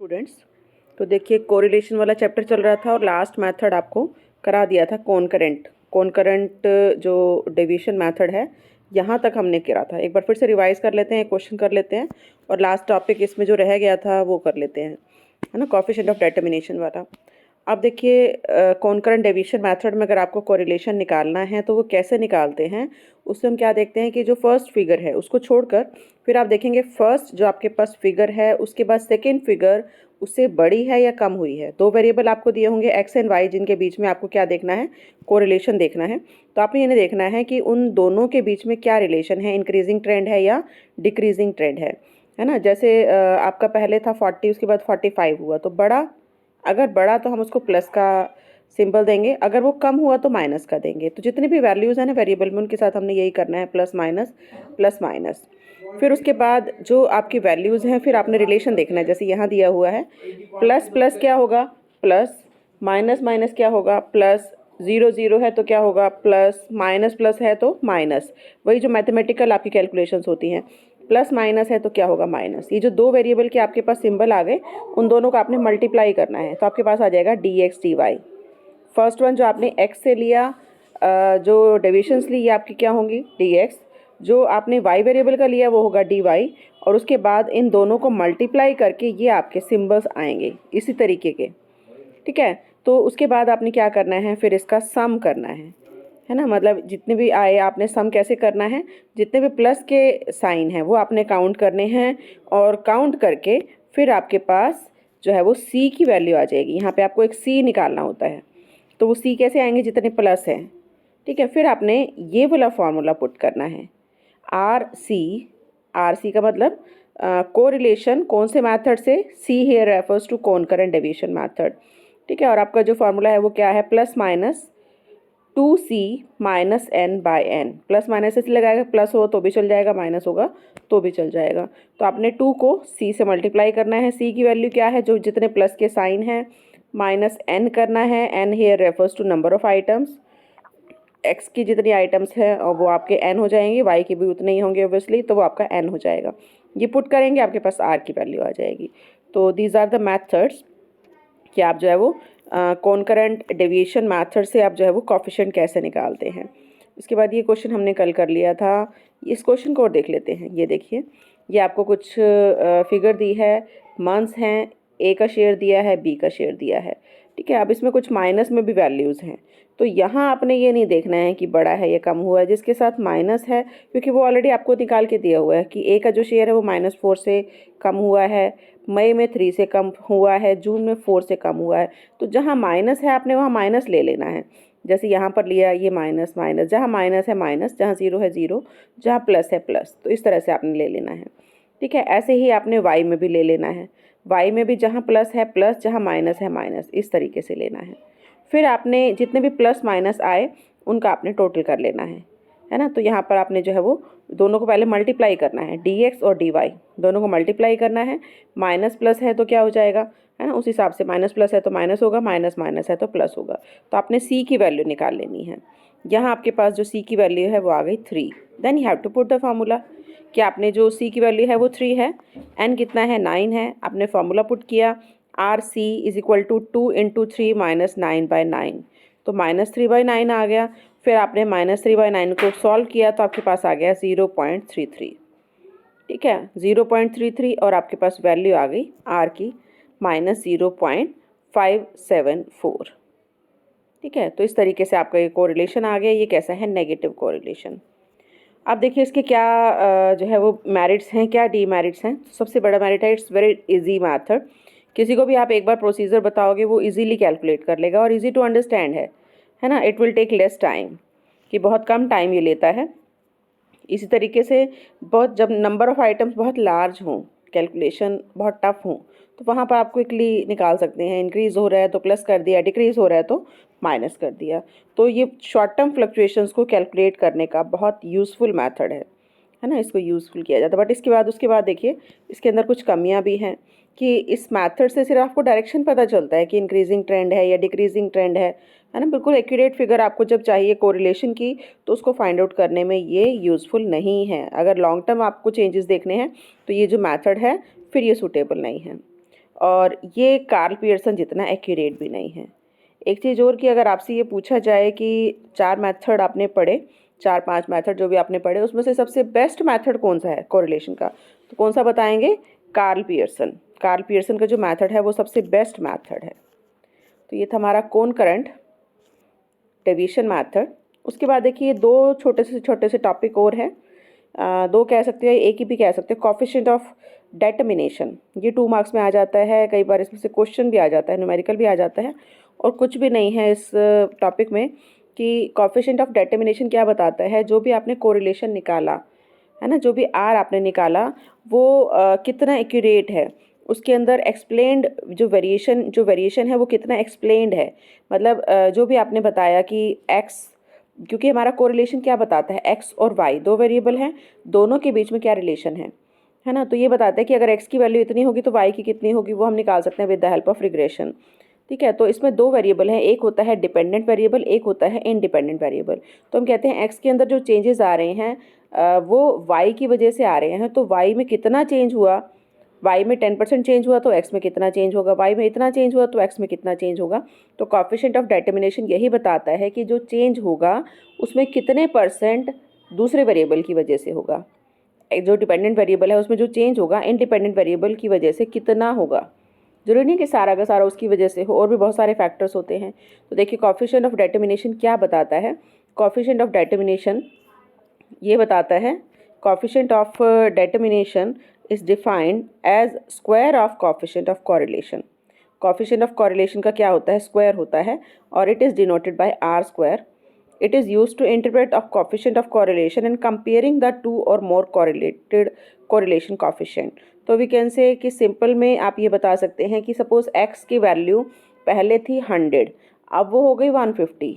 Students, तो देखिए correlation वाला चैप्टर चल रहा था और लास्ट मेथड आपको करा दिया था कॉनकरेंट जो डेविएशन मेथड है यहाँ तक हमने करा था। एक बार फिर से रिवाइज कर लेते हैं, क्वेश्चन कर लेते हैं और लास्ट टॉपिक इसमें जो रह गया था वो कर लेते हैं, है ना, कोएफिशिएंट ऑफ डिटरमिनेशन वाला। अब देखिए कॉनकरेंट डेविएशन मेथड में अगर आपको कोरिलेशन निकालना है तो वो कैसे निकालते हैं, उससे हम क्या देखते हैं कि जो फर्स्ट फिगर है उसको छोड़कर फिर आप देखेंगे फर्स्ट जो आपके पास फिगर है उसके बाद सेकेंड फिगर उससे बड़ी है या कम हुई है। दो वेरिएबल आपको दिए होंगे एक्स एंड वाई, जिनके बीच में आपको क्या देखना है, कोरिलेशन देखना है। तो आपने ये देखना है कि उन दोनों के बीच में क्या रिलेशन है, इंक्रीजिंग ट्रेंड है या डिक्रीजिंग ट्रेंड है ना। जैसे आपका पहले था 40, उसके बाद 45 हुआ, तो बड़ा, अगर बड़ा तो हम उसको प्लस का सिंबल देंगे, अगर वो कम हुआ तो माइनस का देंगे। तो जितनी भी वैल्यूज़ हैं ना वेरिएबल में, उनके साथ हमने यही करना है, प्लस माइनस प्लस माइनस। फिर उसके बाद जो आपकी वैल्यूज़ हैं फिर आपने रिलेशन देखना है। जैसे यहाँ दिया हुआ है प्लस प्लस क्या होगा प्लस, माइनस माइनस क्या होगा प्लस, ज़ीरो ज़ीरो है तो क्या होगा प्लस, माइनस प्लस है तो माइनस। वही जो मैथमेटिकल आपकी कैलकुलेशंस होती हैं, प्लस माइनस है तो क्या होगा माइनस। ये जो दो वेरिएबल के आपके पास सिंबल आ गए उन दोनों का आपने मल्टीप्लाई करना है, तो आपके पास आ जाएगा D X D Y. First one जो आपने x से लिया, जो डेविएशंस ली ये आपकी क्या होंगी dx, जो आपने y वेरिएबल का लिया वो होगा dy, और उसके बाद इन दोनों को मल्टीप्लाई करके ये आपके सिंबल्स आएंगे इसी तरीके के, ठीक है। तो उसके बाद आपने क्या करना है, फिर इसका सम करना है ना। मतलब जितने भी आए आपने सम कैसे करना है, जितने भी प्लस के साइन हैं वो आपने काउंट करने हैं, और काउंट करके फिर आपके पास जो है वो c की वैल्यू आ जाएगी। यहाँ पे आपको एक c निकालना होता है, तो वो c कैसे आएंगे, जितने प्लस हैं, ठीक है। फिर आपने ये वाला फार्मूला पुट करना है, आर सी का मतलब कोरिलेशन कौन से मेथड से, C here refers to concurrent deviation method, ठीक है। और आपका जो फार्मूला है वो क्या है, plus minus 2c minus N by N. Plus minus इसलिए लगाएगा, प्लस हो तो भी चल जाएगा, माइनस होगा तो भी चल जाएगा। तो आपने 2 को c से मल्टीप्लाई करना है, c की वैल्यू क्या है, जो जितने प्लस के साइन हैं, माइनस n करना है, n here refers to number of items, x की जितनी आइटम्स हैं और वो आपके n हो जाएंगे, y के भी उतने ही होंगे ऑब्वियसली, तो वो आपका n हो जाएगा। ये पुट करेंगे आपके पास r की वैल्यू आ जाएगी। तो दीज आर द मैथड्स कि आप जो है वो कॉनकरेंट डेविएशन मेथड से आप जो है वो कोएफिशिएंट कैसे निकालते हैं। इसके बाद ये क्वेश्चन हमने कल कर लिया था, इस क्वेश्चन को और देख लेते हैं। ये देखिए, ये आपको कुछ फिगर दी है, मंथ्स हैं, ए का शेयर दिया है, बी का शेयर दिया है, ठीक है। अब इसमें कुछ माइनस में भी वैल्यूज़ हैं, तो यहाँ आपने ये नहीं देखना है कि बड़ा है या कम हुआ है, जिसके साथ माइनस है, क्योंकि वो ऑलरेडी आपको निकाल के दिया हुआ है कि ए का जो शेयर है वो -4 से कम हुआ है, मई में 3 से कम हुआ है, जून में 4 से कम हुआ है। तो जहाँ माइनस है आपने वहाँ माइनस ले लेना है। जैसे यहाँ पर लिया ये माइनस माइनस, जहाँ माइनस है माइनस, जहाँ ज़ीरो है ज़ीरो, जहाँ प्लस है प्लस, तो इस तरह से आपने ले लेना है, ठीक है। ऐसे ही आपने वाई में भी ले लेना है, वाई में भी जहाँ प्लस है प्लस, जहाँ माइनस है माइनस, इस तरीके से लेना है। फिर आपने जितने भी प्लस माइनस आए उनका आपने टोटल कर लेना है ना। तो यहाँ पर आपने जो है वो दोनों को पहले मल्टीप्लाई करना है, dx और dy दोनों को मल्टीप्लाई करना है। माइनस प्लस है तो क्या हो जाएगा, है ना, उस हिसाब से माइनस प्लस है तो माइनस होगा, माइनस माइनस है तो प्लस होगा। तो आपने c की वैल्यू निकाल लेनी है। यहाँ आपके पास जो c की वैल्यू है वो आ गई 3। Then you have to put the formula कि आपने जो c की वैल्यू है वो 3 है, n कितना है 9 है, आपने फार्मूला पुट किया, R C is equal to 2 into 3 minus 9/9, तो -3/9 आ गया। फिर आपने -3/9 को सॉल्व किया तो आपके पास आ गया 0.33, ठीक है, 0.33, और आपके पास वैल्यू आ गई आर की -0.574, ठीक है। तो इस तरीके से आपका ये कोरिलेशन आ गया। ये कैसा है, नेगेटिव कोरिलेशन। अब देखिए इसके क्या जो है वो मेरिट्स हैं, क्या डीमेरिट्स हैं। सबसे बड़ा मेरिट है, इट्स वेरी इजी मेथड। किसी को भी आप एक बार प्रोसीजर बताओगे वो इजीली कैलकुलेट कर लेगा, और इजी टू अंडरस्टैंड है ना। It will take less time, कि बहुत कम टाइम ये लेता है। इसी तरीके से बहुत, जब नंबर ऑफ़ आइटम्स बहुत लार्ज हों, कैलकुलेशन बहुत टफ हों, तो वहाँ पर आप क्विकली निकाल सकते हैं। इंक्रीज़ हो रहा है तो प्लस कर दिया, डिक्रीज़ हो रहा है तो माइनस कर दिया। तो ये शॉर्ट टर्म फ्लक्चुएशंस को कैलकुलेट करने का बहुत यूज़फुल मेथड है ना, इसको यूज़फुल किया जाता है। बट उसके बाद देखिए इसके अंदर कुछ कमियां भी हैं, कि इस मेथड से सिर्फ आपको डायरेक्शन पता चलता है कि इंक्रीजिंग ट्रेंड है या डिक्रीजिंग ट्रेंड है ना। बिल्कुल एक्यूरेट फिगर आपको जब चाहिए कोरिलेशन की, तो उसको फाइंड आउट करने में ये यूज़फुल नहीं है। अगर लॉन्ग टर्म आपको चेंजेस देखने हैं तो ये जो मेथड है फिर ये सूटेबल नहीं है। और ये कार्ल पियर्सन जितना एक्यूरेट भी नहीं है। एक चीज़ और कि अगर आपसे ये पूछा जाए कि 4 मेथड आपने पढ़े, 4-5 मेथड जो भी आपने पढ़े, उसमें से सबसे बेस्ट मेथड कौन सा है कोरिलेशन का, तो कौन सा बताएंगे? Karl Pearson. कार्ल पियर्सन का जो मेथड है वो सबसे बेस्ट मेथड है। तो ये था हमारा कौन करंट डेविएशन मेथड। उसके बाद देखिए दो छोटे से टॉपिक और हैं, दो कह सकते हैं, एक ही भी कह सकते हैं। कोफिशिएंट ऑफ डेटर्मिनेशन, ये 2 मार्क्स में आ जाता है, कई बार इसमें से क्वेश्चन भी आ जाता है, न्यूमेरिकल भी आ जाता है, और कुछ भी नहीं है इस टॉपिक में कि कोफिशिएंट ऑफ डेटर्मिनेशन क्या बताता है। जो भी आपने कोरिलेशन निकाला है ना, जो भी आर आपने निकाला वो कितना एक्यूरेट है, उसके अंदर एक्सप्लेन्ड जो वेरिएशन है वो कितना एक्सप्लेन्ड है। मतलब जो भी आपने बताया कि एक्स, क्योंकि हमारा कोरिलेशन क्या बताता है, एक्स और वाई दो वेरिएबल हैं, दोनों के बीच में क्या रिलेशन है ना। तो ये बताता है कि अगर एक्स की वैल्यू इतनी होगी तो वाई की कितनी होगी, वो हम निकाल सकते हैं with the help of regression. ठीक है, तो इसमें दो वेरिएबल हैं, एक होता है डिपेंडेंट वेरिएबल, एक होता है इंडिपेंडेंट वेरिएबल। तो हम कहते हैं एक्स के अंदर जो चेंजेस आ रहे हैं वो वाई की वजह से आ रहे हैं। तो वाई में कितना चेंज हुआ, वाई में 10% चेंज हुआ तो एक्स में कितना चेंज होगा, वाई में इतना चेंज हुआ तो एक्स में कितना चेंज होगा। तो कोएफिशिएंट ऑफ डेटर्मिनेशन यही बताता है कि जो चेंज होगा उसमें कितने परसेंट दूसरे वेरिएबल की वजह से होगा। जो डिपेंडेंट वेरिएबल है उसमें जो चेंज होगा इंडिपेंडेंट वेरिएबल की वजह से कितना होगा। जरूरी नहीं कि सारा का सारा उसकी वजह से हो, और भी बहुत सारे फैक्टर्स होते हैं। तो देखिए कोएफिशिएंट ऑफ डेटर्मिनेशन क्या बताता है। कोएफिशिएंट ऑफ डेटर्मिनेशन ये बताता है, coefficient of determination is defined as square of coefficient of correlation. Coefficient of correlation का क्या होता है, स्क्वायर होता है, और it is denoted by R square. It is used to interpret of coefficient of correlation and comparing the two or more correlated correlation coefficient। तो we can say कि simple में आप ये बता सकते हैं कि सपोज x की वैल्यू पहले थी 100, अब वो हो गई 150,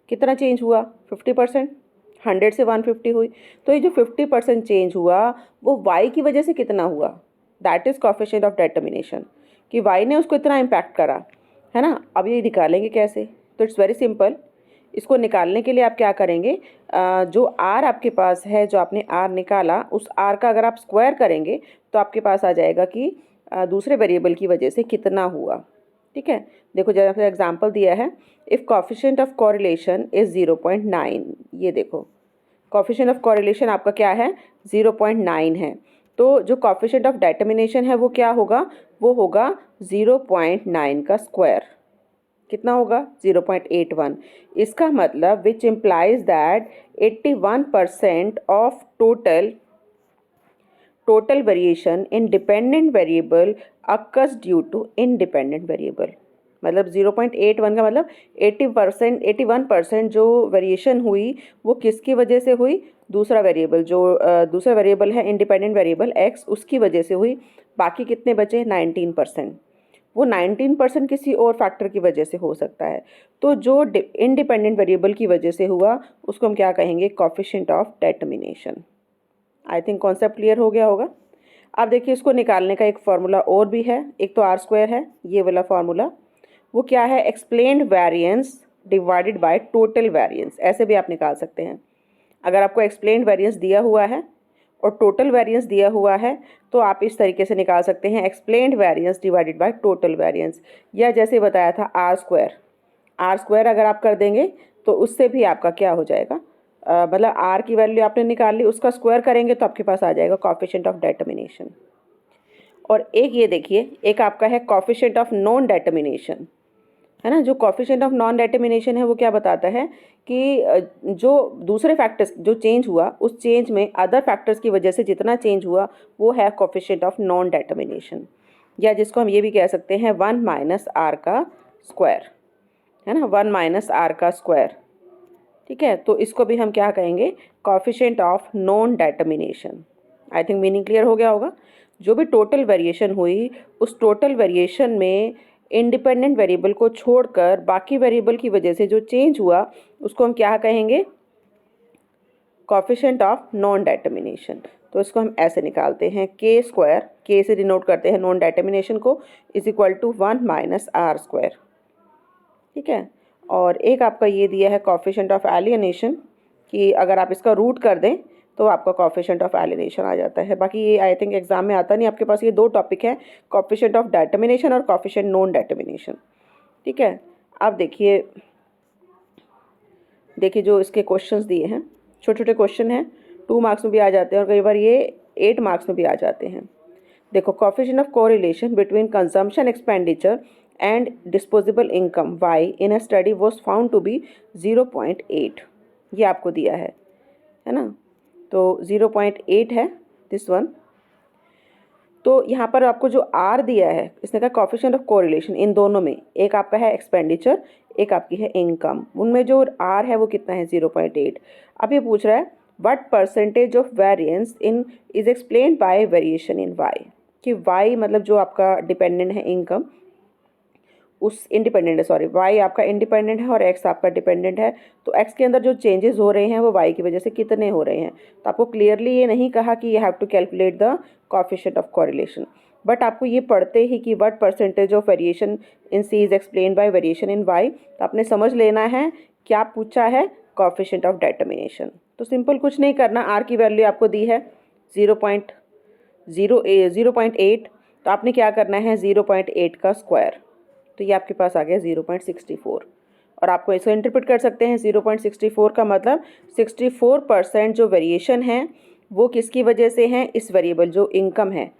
कितना चेंज हुआ 50%, 100 से 150 हुई। तो ये जो 50% चेंज हुआ वो y की वजह से कितना हुआ, that is coefficient of determination, कि y ने उसको इतना इम्पैक्ट करा है ना। अब ये निकालेंगे कैसे, तो इट्स वेरी सिंपल। इसको निकालने के लिए आप क्या करेंगे, जो आर आपके पास है, जो आपने आर निकाला, उस आर का अगर आप स्क्वायर करेंगे तो आपके पास आ जाएगा कि दूसरे वेरिएबल की वजह से कितना हुआ। ठीक है, देखो जैसे एग्जांपल दिया है, if coefficient of correlation is 0.9, ये देखो कोएफिशिएंट ऑफ कोरिलेशन आपका क्या है 0.9 है। तो जो कोएफिशिएंट ऑफ डेटर्मिनेशन है वो क्या होगा, वो होगा 0.9 का स्क्वायर, कितना होगा 0.81। इसका मतलब which implies that 81% of total variation in dependent variable occurs due to independent variable. मतलब 0.81 का मतलब 81% जो वेरिएशन हुई वो किसकी वजह से हुई, दूसरा वेरिएबल, जो दूसरा वेरिएबल है इंडिपेंडेंट वेरिएबल x, उसकी वजह से हुई। बाकी कितने बचे 19%, वो 19% किसी और फैक्टर की वजह से हो सकता है। तो जो इंडिपेंडेंट वेरिएबल की वजह से हुआ उसको हम क्या कहेंगे, coefficient of determination. I think concept clear हो गया होगा। अब देखिए इसको निकालने का एक फार्मूला और भी है, एक तो आर स्क्वायर है ये वाला फार्मूला, वो क्या है, explained variance divided by total variance. ऐसे भी आप निकाल सकते हैं, अगर आपको एक्सप्लेन्ड वेरिएंस दिया हुआ है और टोटल वेरिएंस दिया हुआ है तो आप इस तरीके से निकाल सकते हैं, explained variance divided by total variance. या जैसे बताया था आर स्क्वायर अगर आप कर देंगे तो उससे भी आपका क्या हो जाएगा, मतलब आर की वैल्यू आपने निकाल ली, उसका स्क्वायर करेंगे तो आपके पास आ जाएगा कोएफिशिएंट ऑफ डेटर्मिनेशन। और एक ये देखिए, एक आपका है कोएफिशिएंट ऑफ नॉन डेटर्मिनेशन, है ना। जो कोएफिशिएंट ऑफ नॉन डेटर्मिनेशन है वो क्या बताता है कि जो दूसरे फैक्टर्स जो चेंज हुआ उस चेंज में अदर फैक्टर्स की वजह से जितना चेंज हुआ वो है कोएफिशिएंट ऑफ नॉन डेटर्मिनेशन, या जिसको हम ये भी कह सकते हैं 1 माइनस आर का स्क्वायर, है ना, 1 माइनस आर का स्क्वायर। ठीक है, तो इसको भी हम क्या कहेंगे, coefficient of non determination. I think meaning clear हो गया होगा। जो भी टोटल वेरिएशन हुई उस टोटल वेरिएशन में इंडिपेंडेंट वेरिएबल को छोड़कर बाकी वेरिएबल की वजह से जो चेंज हुआ उसको हम क्या कहेंगे, कोएफिशिएंट ऑफ नॉन डेटर्मिनेशन। तो इसको हम ऐसे निकालते हैं, के स्क्वायर, के से डिनोट करते हैं नॉन डेटर्मिनेशन को, is equal to 1 minus R square. ठीक है, और एक आपका ये दिया है कोएफिशिएंट ऑफ एलियनेशन, कि अगर आप इसका रूट कर दें तो आपका कोएफिशिएंट ऑफ एलिनेशन आ जाता है। बाकी ये आई थिंक एग्जाम में आता नहीं, आपके पास ये 2 टॉपिक हैं, कोएफिशिएंट ऑफ डिटर्मिनेशन और कोएफिशिएंट नॉन डिटर्मिनेशन। ठीक है, आप देखिए जो इसके क्वेश्चंस दिए हैं, छोटे छोटे क्वेश्चन हैं, 2 मार्क्स में भी आ जाते हैं और कई बार ये 8 मार्क्स में भी आ जाते हैं। देखो, coefficient of correlation between consumption expenditure and disposable income y in a study was found to be 0.8, ये आपको दिया है ना, तो 0.8 है दिस वन। तो यहाँ पर आपको जो R दिया है, इसने कहा कोएफिशिएंट ऑफ कोरिलेशन इन दोनों में, एक आपका है एक्सपेंडिचर, एक आपकी है इनकम, उनमें जो R है वो कितना है 0.8। अब ये पूछ रहा है what percentage of variance in is explained by variation in y, कि y मतलब जो आपका डिपेंडेंट है इनकम, उस इंडिपेंडेंट है, सॉरी y आपका इंडिपेंडेंट है और x आपका डिपेंडेंट है, तो x के अंदर जो चेंजेस हो रहे हैं वो y की वजह से कितने हो रहे हैं। तो आपको क्लियरली ये नहीं कहा कि you have to calculate the coefficient of correlation, but आपको ये पढ़ते ही कि what percentage of variation in c is explained by variation in y, तो आपने समझ लेना है क्या पूछा है, कोएफिशिएंट ऑफ डिटर्मिनेशन। तो सिंपल कुछ नहीं करना, r की वैल्यू आपको दी है 0.8, तो आपने क्या करना है 0.8 का स्क्वायर, तो ये आपके पास आ गया 0.64। और आपको इसको इंटरप्रेट कर सकते हैं 0.64 का मतलब 64% जो वेरिएशन है वो किसकी वजह से है, इस वेरिएबल जो इनकम है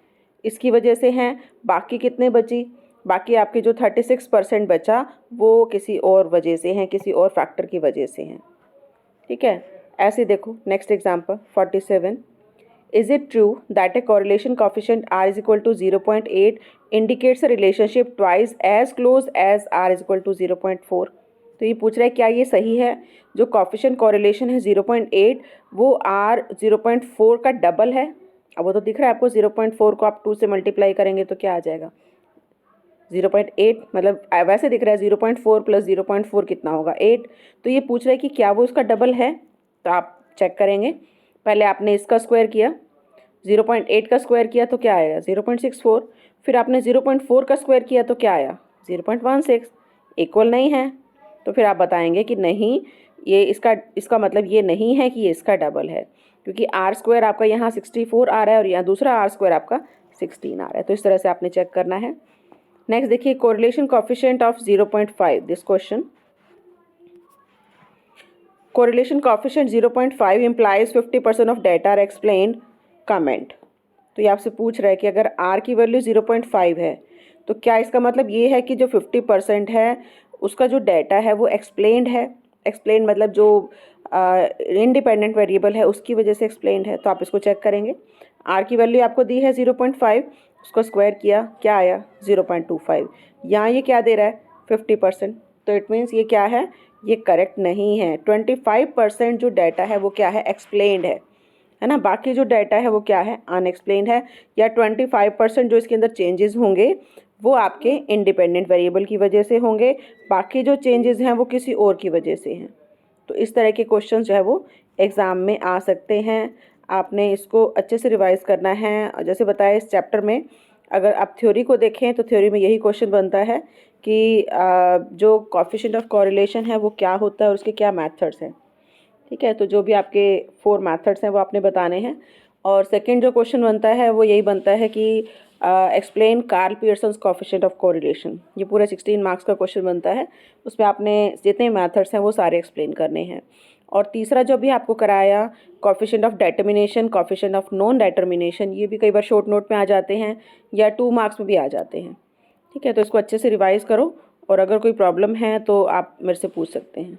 इसकी वजह से हैं। बाकी कितने बची, बाकी आपके जो 36% बचा वो किसी और वजह से हैं, किसी और फैक्टर की वजह से हैं। ठीक है, ऐसे देखो next example 47, is it true that a correlation coefficient r is equal to 0.8 indicates a relationship twice as close as r is equal to 0.4। तो ये पूछ रहा है क्या ये सही है, जो कोएफिशिएंट कोरिलेशन है 0.8 वो r 0.4 का डबल है। अब वो तो दिख रहा है आपको, 0.4 को आप 2 से मल्टीप्लाई करेंगे तो क्या आ जाएगा 0.8, मतलब वैसे दिख रहा है 0.4 प्लस 0.4 कितना होगा 8। तो ये पूछ रहा है कि क्या वो उसका डबल है, तो आप चेक करेंगे। पहले आपने इसका स्क्वायर किया, 0.8 का स्क्वायर किया तो क्या आएगा 0.64, फिर आपने 0.4 का स्क्वायर किया तो क्या आया 0.16, इक्वल नहीं है। तो फिर आप बताएंगे कि नहीं, ये इसका मतलब ये नहीं है कि ये इसका डबल है, क्योंकि r स्क्वायर आपका यहाँ 64 आ रहा है और यहाँ दूसरा r स्क्वायर आपका 16 आ रहा है। तो इस तरह से आपने चेक करना है। नेक्स्ट देखिए, correlation coefficient of 0.5, this question, correlation coefficient 0.5 implies 50% of data are explained, comment. तो ये आपसे पूछ रहा है कि अगर r की वैल्यू 0.5 है तो क्या इसका मतलब ये है कि जो 50% है उसका जो डाटा है वो एक्सप्लेन्ड है। एक्सप्लेन मतलब जो इंडिपेंडेंट वेरिएबल है उसकी वजह से एक्सप्लेन्ड है। तो आप इसको चेक करेंगे, r की वैल्यू आपको दी है 0.5, उसको स्क्वायर किया क्या आया 0.25, यहाँ ये क्या दे रहा है 50%, तो इट मीन्स ये क्या है, ये करेक्ट नहीं है। 25% जो डाटा है वो क्या है, एक्सप्लेन्ड है ना, बाकी जो डाटा है वो क्या है, अनएक्सप्लेन्ड है। या 25% जो इसके अंदर चेंजेस होंगे वो आपके इंडिपेंडेंट वेरिएबल की वजह से होंगे, बाकी जो चेंजेस हैं वो किसी और की वजह से हैं। तो इस तरह के क्वेश्चन जो है वो एग्ज़ाम में आ सकते हैं। आपने इसको अच्छे से रिवाइज़ करना है। जैसे बताया इस चैप्टर में अगर आप थ्योरी को देखें तो थ्योरी में यही क्वेश्चन बनता है कि जो कोएफिशिएंट ऑफ कोरिलेशन है वो क्या होता है और उसके क्या मेथड्स हैं। ठीक है, तो जो भी आपके 4 मेथड्स हैं वो आपने बताने हैं। और सेकंड जो क्वेश्चन बनता है वो यही बनता है कि explain Karl Pearson's coefficient of correlation. ये पूरा 16 मार्क्स का क्वेश्चन बनता है, उसमें आपने जितने मेथड्स हैं वो सारे एक्सप्लेन करने हैं। और तीसरा जो भी आपको कराया coefficient of determination, coefficient of non determination, ये भी कई बार शॉर्ट नोट में आ जाते हैं या 2 मार्क्स में भी आ जाते हैं। ठीक है, तो इसको अच्छे से रिवाइज़ करो और अगर कोई प्रॉब्लम है तो आप मेरे से पूछ सकते हैं।